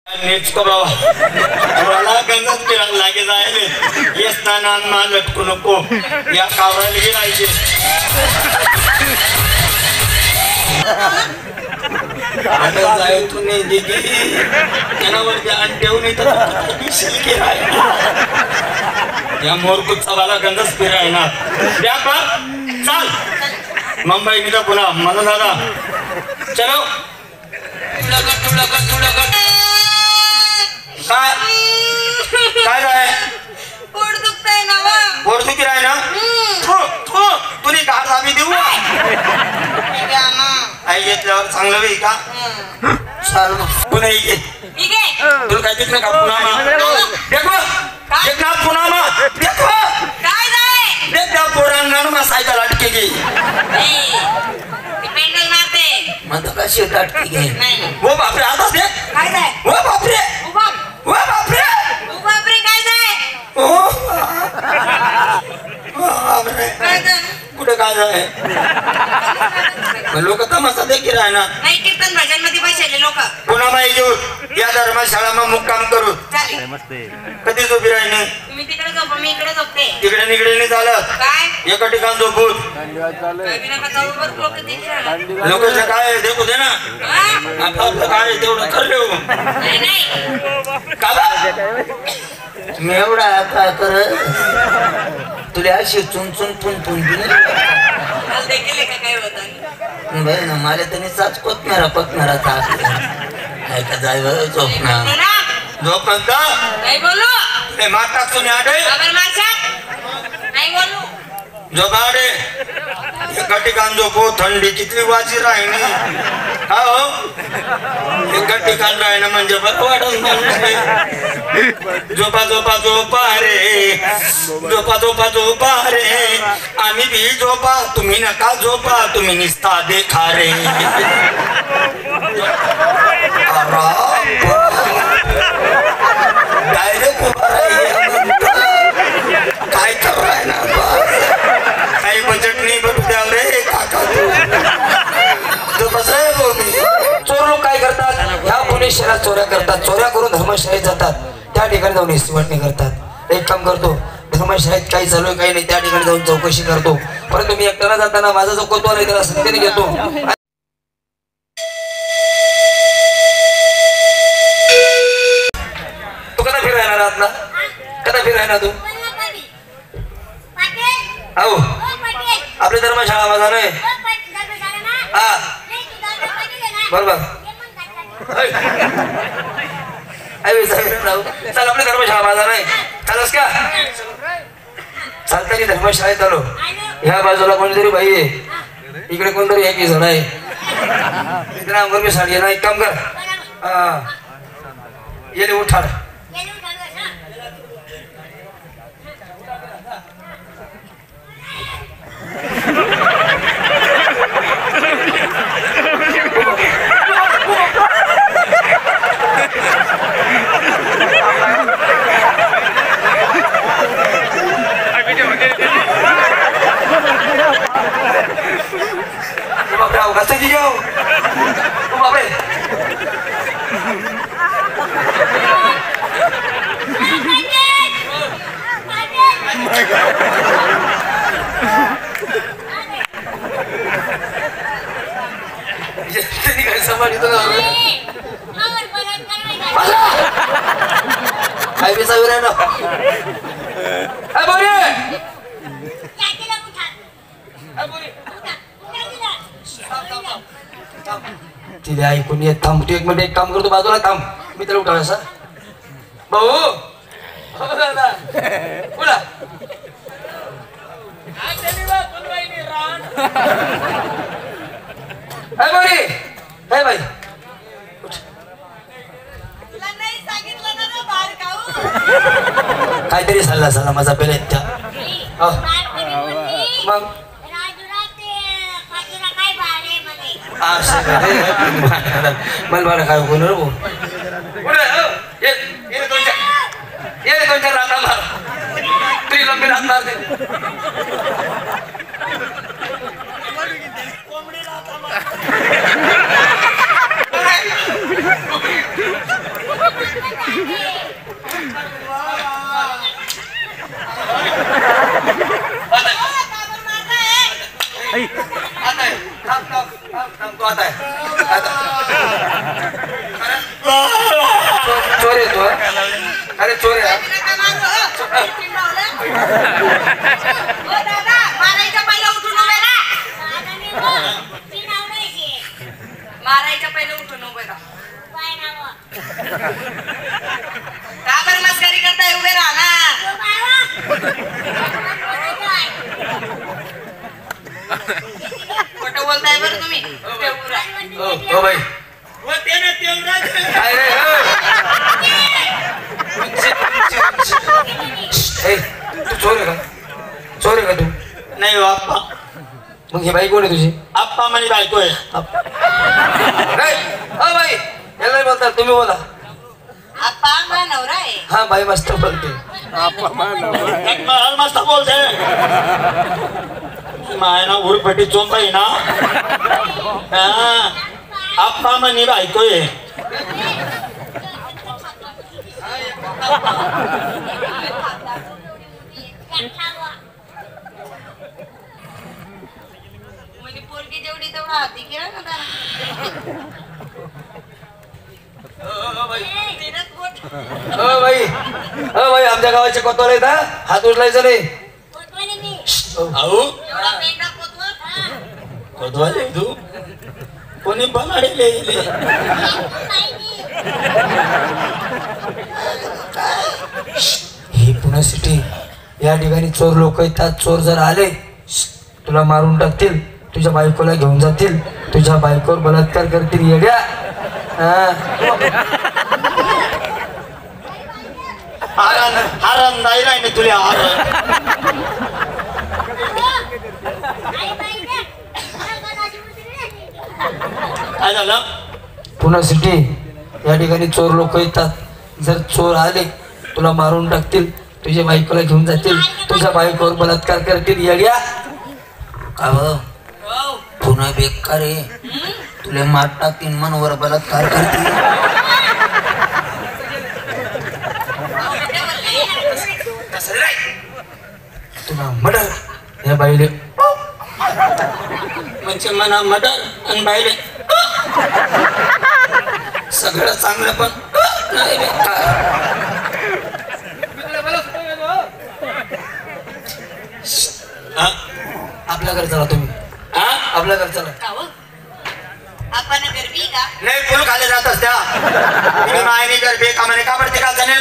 नीच को बाबा मला गंगच फिरायला लागे जायले येस ना मा लटकू नको या कावराला गिरायचे आता जाय तू नाही दिदी त्यावरती अंटेव नाही तर शिलके राय या मोरकुचा वाला गंगच फिरायना व्यापार चाल मुंबई निघा पुन्हा मला दादा चलो काय काय आहे पोट दुखतंय ना वा पोट दुखी राय ना तुला घाट आम्ही देऊ आई घेतल्यावर चांगलं वेळ का चाल पुन्हा घे तुला काय देत नाही का पुन्हा काय जाय देख त्या पोरांना मग सायकल अटके घे पेंडल मारते मग का शेट अटके घे वो बापरे आता दे काय जाय वो बापरे उबाप वो बापरे उबापरे काय जाय ओ बापरे काय जाय कुठे काय जाय लोक तमाशा देखील राहणार नाही कीर्तन भजन मध्ये बसले लोक पुन्हा माई घेऊ या धर्मशाळा मुक्काम करू कधी झोपी राहिने तुम्ही तिकडे झोपा मी इकडे झोपते तिकडे निकडे नाही झालं काय एका ठिकाण झोपून लोकांचं काय देखू दे ना आपलं काय तेवढं करले मी एवढा काय कर तुला अशी चुन चुन पुन पुन बाई ना मला त्यांनी चाच कोतम्यारा काय का जाय झोपणार झोपणार नाही बोलू माता तुम्ही आडे नाही बोलू झोपाडे एका ठिकाण झोपो थंडी किती वाजी राहिनी हा हो एका ठिकाण राहिणं म्हणजे बरं वाटत झोपा झोपा झोपा रे झोपा झोपा झोपा रे आम्ही बी झोपा तुम्ही नका झोपा तुम्ही निस्ता देखा रे डायरेक्ट उभा काय कर राय ना काही बजेट नाही बघू द्या रे काका तू बस रे बोमी चोर लोक काय करतात ह्या पुणे शहरात चोऱ्या करतात चोऱ्या करून धर्मशाळेत जातात त्या ठिकाणी जाऊन हिस्सेवाटणी करतात एक काम करतो धर्मशाळेत काही चालू आहे काही नाही त्या ठिकाणी जाऊन चौकशी करतो परंतु मी एकट्याला जाताना माझा जो कोतो आहे त्याला संकेत घेतो तू कदा फिरायला आहात ना कदा फिरायला तू हो आपली धर्मशाळा माझा नाही हा बरोबर चल आपली धर्मशाळा माझा नाही चालस का चालताना धर्मशाळेत आलो ह्या बाजूला कोणतरी बाई आहे इकडे कोणतरी एक जण आहे अंगावर मी साडी ना एक काम कर येले उठाड कसं की जाऊ बापरे काय बी सावी राहिलो तिथे ऐकून येत थांब तू एक मिनिट एक काम करतो बाजूला थांब मी त्याला उठाव सर भाऊ बोला बाई काहीतरी सल्ला सल्ला माझा पेला त्या मग मला बाळा काय बोलणार भाऊ दोन चार राहता मार तुझी लंबी राहत मारते कोंबडी आता आहे. थांब, तू आता आहे. चोर आहे तू, अरे चोर आहे. मारायच्या पहिला उठून उभे राहा. मारायच्या पहिला उठून उभे राहा. का बरं मस्करी करताय? उभे राहा ना. खोटं बोलताय बरं तुम्ही. हो बाई काय रे, तू चोर आहे का? चोर आहे का तू? नाही हो आप्पा. मग ही बाई कोण आहे तुझी? आप्पा म्हणे बायको आहे. नाही, हा बाई याला बोलतात, तुम्ही बोला. आप्पा माझा नवरा आहे. हा बाई मस्त बोलते. मस्त बोलते. मायना उरफटी चोंबाई ना. आप्पा म्हणे बायको आहे. म्हणजे पोरगी जेवढी तेवढा हाती केला ना त्याला. तिनंच बोट. हो बाई आमच्या गावाचे कोतवाल आहेत, हात उचलायचं नाही. आऊ एवढा मेंढा पोतवर. कोतवाल आहे तू? कोणी बनाडले? ही पुणे सिटी, या ठिकाणी चोर लोक येतात. चोर जर आले तुला मारून टाकतील, तुझ्या बायकोला घेऊन जातील, तुझ्या बायकोवर बलात्कार करतील. येड्या हारण नाही राहिले तुला. काय झालं? पुणे सिटी, या ठिकाणी चोर लोक येतात. जर चोर आले तुला मारून टाकतील, तुझ्या बायकोला घेऊन जातील, तुझ्या बायकोवर बलात्कार करतील. येड्या पुन्हा बेकार आहे, तुला मार टाकतील, मनवर बलात्कार करतील. तुला मर्डर या बाईले म्हणजे मना मदर आणि बाहेर सगळं चांगलं पण नाही बेकार. आपल्या घरी चला तुम्ही. आपल्या घरी चला. का हो? आपण गरबी का? नाही कोण खाले जात असत्या. मायने जर बेकामाने का पडते का जाणे